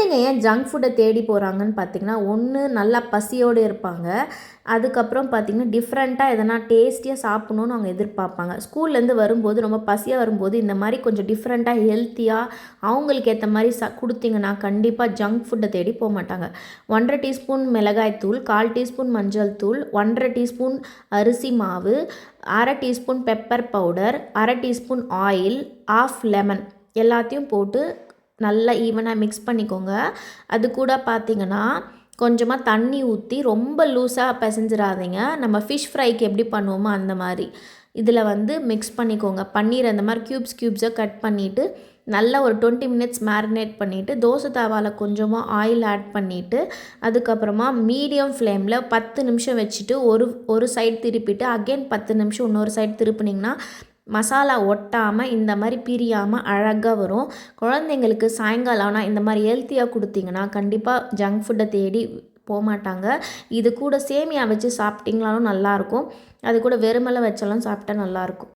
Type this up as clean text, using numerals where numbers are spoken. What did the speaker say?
குழந்தைங்க ஏன் ஜங்க் ஃபுட்டை தேடி போகிறாங்கன்னு பார்த்திங்கன்னா, ஒன்று நல்லா பசியோடு இருப்பாங்க. அதுக்கப்புறம் பார்த்திங்கன்னா டிஃப்ரெண்ட்டாக எதனா டேஸ்டியாக சாப்பிட்ணுன்னு அவங்க எதிர்பார்ப்பாங்க. ஸ்கூல்லேருந்து வரும்போது ரொம்ப பசியாக வரும்போது இந்த மாதிரி கொஞ்சம் டிஃப்ரெண்ட்டாக ஹெல்த்தியாக அவங்களுக்கு ஏற்ற மாதிரி கொடுத்தீங்கன்னா கண்டிப்பாக ஜங்க் ஃபுட்டை தேடி போக மாட்டாங்க. 1½ டீஸ்பூன் மிளகாய்த்தூள், 1/4 டீஸ்பூன் மஞ்சள் தூள், 1½ டீஸ்பூன் அரிசி மாவு, 1/2 teaspoon pepper powder, 1/2 teaspoon oil, 1/2 lemon எல்லாத்தையும் போட்டு நல்லா ஈவனாக மிக்ஸ் பண்ணிக்கோங்க. அது கூட பார்த்திங்கன்னா கொஞ்சமாக தண்ணி ஊற்றி ரொம்ப லூஸாக பிசைஞ்சிடாதீங்க. நம்ம ஃபிஷ் ஃப்ரைக்கு எப்படி பண்ணுவோமோ அந்த மாதிரி இதில் மிக்ஸ் பண்ணிக்கோங்க. பன்னீர் அந்த மாதிரி க்யூப்ஸாக கட் பண்ணிவிட்டு நல்லா ஒரு 20 மினிட்ஸ் மேரினேட் பண்ணிவிட்டு தோசை தாவாவில் கொஞ்சமாக ஆயில் ஆட் பண்ணிவிட்டு அதுக்கப்புறமா மீடியம் ஃப்ளேமில் 10 நிமிஷம் வச்சுட்டு ஒரு சைடு திருப்பிட்டு அகெயின் 10 நிமிஷம் இன்னொரு சைடு திருப்பினிங்கன்னா மசாலா ஒட்டாமல் இந்த மாதிரி பிரியாமல் அழகாக வரும். குழந்தைங்களுக்கு சாயங்காலம் ஆனால் இந்த மாதிரி ஹெல்த்தியாக கொடுத்தீங்கன்னா கண்டிப்பாக ஜங்க் ஃபுட்டை தேடி போக மாட்டாங்க. இது கூட சேமியா வச்சு சாப்பிட்டிங்களாலும் நல்லாயிருக்கும். அது கூட வெறுமலை வச்சாலும் சாப்பிட்டா நல்லாயிருக்கும்.